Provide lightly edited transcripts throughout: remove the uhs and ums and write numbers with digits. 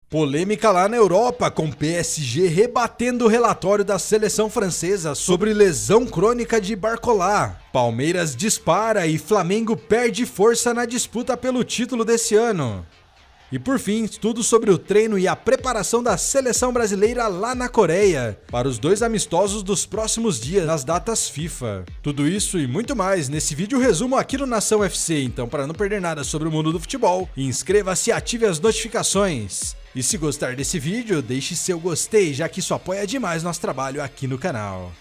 Polêmica lá na Europa, com PSG rebatendo o relatório da seleção francesa sobre lesão crônica de Barcola. Palmeiras dispara e Flamengo perde força na disputa pelo título desse ano. E por fim, tudo sobre o treino e a preparação da seleção brasileira lá na Coreia, para os 2 amistosos dos próximos dias nas datas FIFA. Tudo isso e muito mais nesse vídeo resumo aqui no Nação FC, então para não perder nada sobre o mundo do futebol, inscreva-se e ative as notificações. E se gostar desse vídeo, deixe seu gostei, já que isso apoia demais nosso trabalho aqui no canal.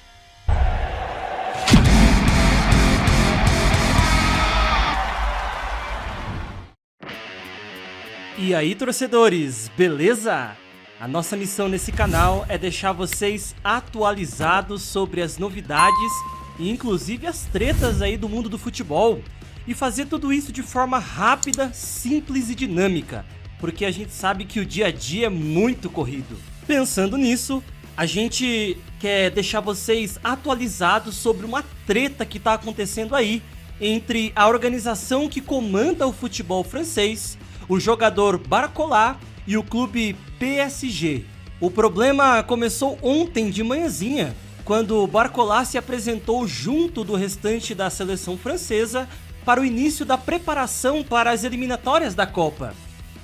E aí, torcedores, beleza? A nossa missão nesse canal é deixar vocês atualizados sobre as novidades e inclusive as tretas aí do mundo do futebol e fazer tudo isso de forma rápida, simples e dinâmica, porque a gente sabe que o dia a dia é muito corrido. Pensando nisso, a gente quer deixar vocês atualizados sobre uma treta que está acontecendo aí entre a organização que comanda o futebol francês, o jogador Barcola e o clube PSG. O problema começou ontem de manhãzinha, quando Barcola se apresentou junto do restante da seleção francesa para o início da preparação para as eliminatórias da Copa.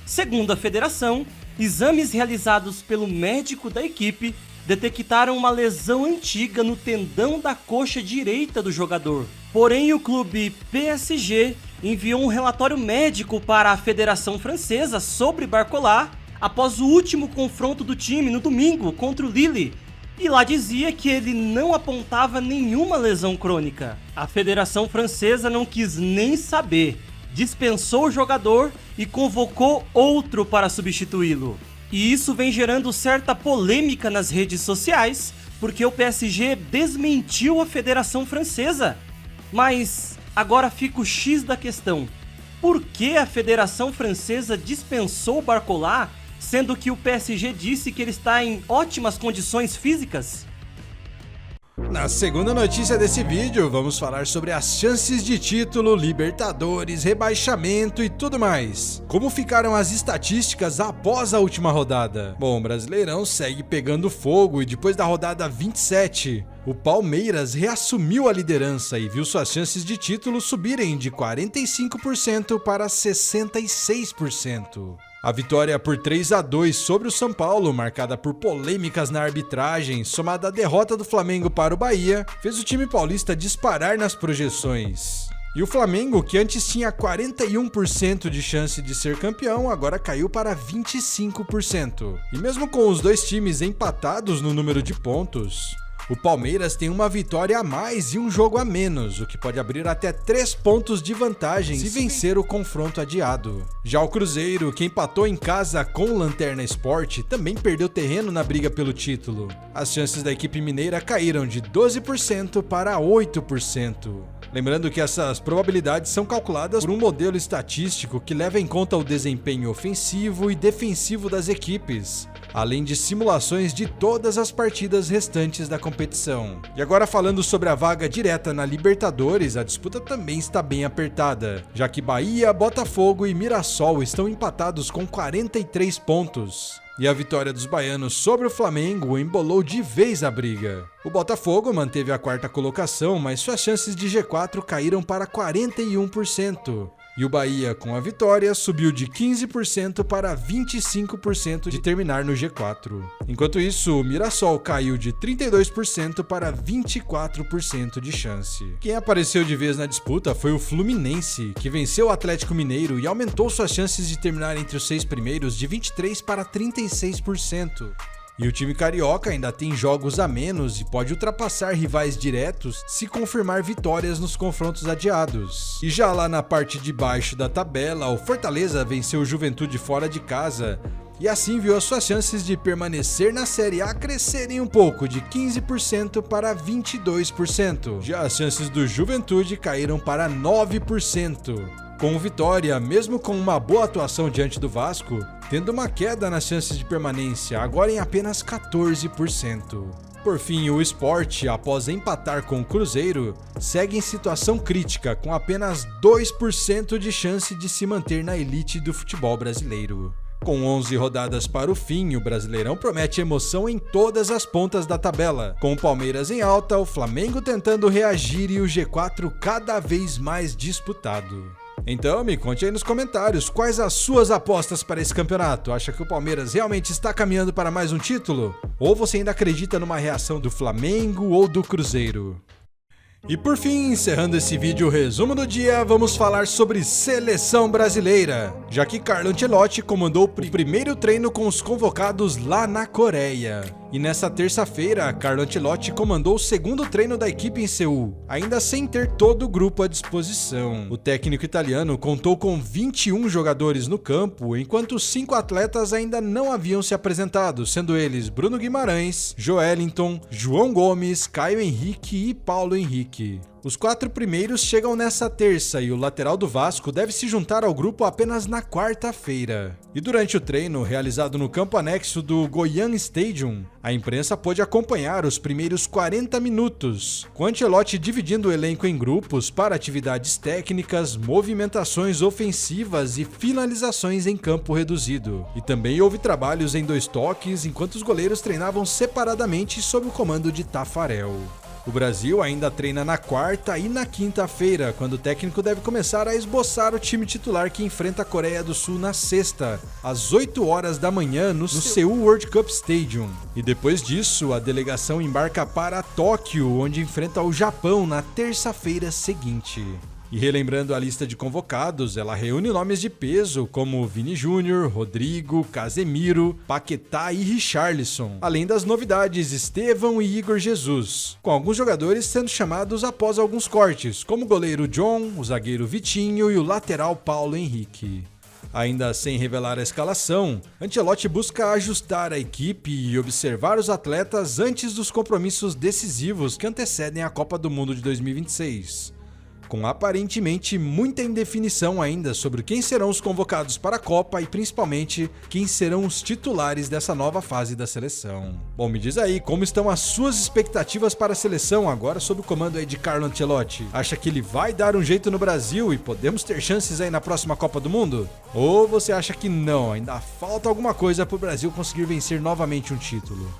Segundo a federação, exames realizados pelo médico da equipe detectaram uma lesão antiga no tendão da coxa direita do jogador. Porém, o clube PSG enviou um relatório médico para a Federação Francesa sobre Barcola após o último confronto do time no domingo contra o Lille, e lá dizia que ele não apontava nenhuma lesão crônica. A Federação Francesa não quis nem saber, dispensou o jogador e convocou outro para substituí-lo. E isso vem gerando certa polêmica nas redes sociais, porque o PSG desmentiu a Federação Francesa. Mas agora fica o X da questão. Por que a Federação Francesa dispensou o Barcola, sendo que o PSG disse que ele está em ótimas condições físicas? Na segunda notícia desse vídeo, vamos falar sobre as chances de título, Libertadores, rebaixamento e tudo mais. Como ficaram as estatísticas após a última rodada? Bom, o Brasileirão segue pegando fogo e depois da rodada 27, o Palmeiras reassumiu a liderança e viu suas chances de título subirem de 45% para 66%. A vitória por 3-2 sobre o São Paulo, marcada por polêmicas na arbitragem, somada à derrota do Flamengo para o Bahia, fez o time paulista disparar nas projeções. E o Flamengo, que antes tinha 41% de chance de ser campeão, agora caiu para 25%. E mesmo com os dois times empatados no número de pontos, o Palmeiras tem uma vitória a mais e um jogo a menos, o que pode abrir até 3 pontos de vantagem se vencer o confronto adiado. Já o Cruzeiro, que empatou em casa com o Lanterna Sport, também perdeu terreno na briga pelo título. As chances da equipe mineira caíram de 12% para 8%. Lembrando que essas probabilidades são calculadas por um modelo estatístico que leva em conta o desempenho ofensivo e defensivo das equipes, além de simulações de todas as partidas restantes da competição. E agora falando sobre a vaga direta na Libertadores, a disputa também está bem apertada, já que Bahia, Botafogo e Mirassol estão empatados com 43 pontos. E a vitória dos baianos sobre o Flamengo embolou de vez a briga. O Botafogo manteve a 4ª colocação, mas suas chances de G4 caíram para 41%. E o Bahia, com a vitória, subiu de 15% para 25% de terminar no G4. Enquanto isso, o Mirassol caiu de 32% para 24% de chance. Quem apareceu de vez na disputa foi o Fluminense, que venceu o Atlético Mineiro e aumentou suas chances de terminar entre os 6 primeiros de 23% para 36%. E o time carioca ainda tem jogos a menos e pode ultrapassar rivais diretos se confirmar vitórias nos confrontos adiados. E já lá na parte de baixo da tabela, o Fortaleza venceu o Juventude fora de casa e assim viu as suas chances de permanecer na Série A crescerem um pouco, de 15% para 22%. Já as chances do Juventude caíram para 9%. Com o Vitória, mesmo com uma boa atuação diante do Vasco, tendo uma queda nas chances de permanência, agora em apenas 14%. Por fim, o Sport, após empatar com o Cruzeiro, segue em situação crítica, com apenas 2% de chance de se manter na elite do futebol brasileiro. Com 11 rodadas para o fim, o Brasileirão promete emoção em todas as pontas da tabela. Com o Palmeiras em alta, o Flamengo tentando reagir e o G4 cada vez mais disputado. Então me conte aí nos comentários quais as suas apostas para esse campeonato. Acha que o Palmeiras realmente está caminhando para mais um título? Ou você ainda acredita numa reação do Flamengo ou do Cruzeiro? E por fim, encerrando esse vídeo resumo do dia, vamos falar sobre seleção brasileira, já que Carlo Ancelotti comandou o primeiro treino com os convocados lá na Coreia. E nessa terça-feira, Carlo Ancelotti comandou o segundo treino da equipe em Seul, ainda sem ter todo o grupo à disposição. O técnico italiano contou com 21 jogadores no campo, enquanto 5 atletas ainda não haviam se apresentado, sendo eles Bruno Guimarães, Joelinton, João Gomes, Caio Henrique e Paulo Henrique. Os 4 primeiros chegam nessa terça e o lateral do Vasco deve se juntar ao grupo apenas na quarta-feira. E durante o treino, realizado no campo anexo do Goian Stadium, a imprensa pôde acompanhar os primeiros 40 minutos, com Ancelotti dividindo o elenco em grupos para atividades técnicas, movimentações ofensivas e finalizações em campo reduzido. E também houve trabalhos em 2 toques, enquanto os goleiros treinavam separadamente sob o comando de Taffarel. O Brasil ainda treina na quarta e na quinta-feira, quando o técnico deve começar a esboçar o time titular que enfrenta a Coreia do Sul na sexta, às 8 horas da manhã no Seoul World Cup Stadium. E depois disso, a delegação embarca para Tóquio, onde enfrenta o Japão na terça-feira seguinte. E relembrando a lista de convocados, ela reúne nomes de peso como Vini Júnior, Rodrigo, Casemiro, Paquetá e Richarlison, além das novidades Estevão e Igor Jesus, com alguns jogadores sendo chamados após alguns cortes, como o goleiro John, o zagueiro Vitinho e o lateral Paulo Henrique. Ainda sem revelar a escalação, Ancelotti busca ajustar a equipe e observar os atletas antes dos compromissos decisivos que antecedem a Copa do Mundo de 2026. Com aparentemente muita indefinição ainda sobre quem serão os convocados para a Copa e principalmente quem serão os titulares dessa nova fase da seleção. Bom, me diz aí, como estão as suas expectativas para a seleção agora sob o comando aí de Carlo Ancelotti? Acha que ele vai dar um jeito no Brasil e podemos ter chances aí na próxima Copa do Mundo? Ou você acha que não, ainda falta alguma coisa para o Brasil conseguir vencer novamente um título?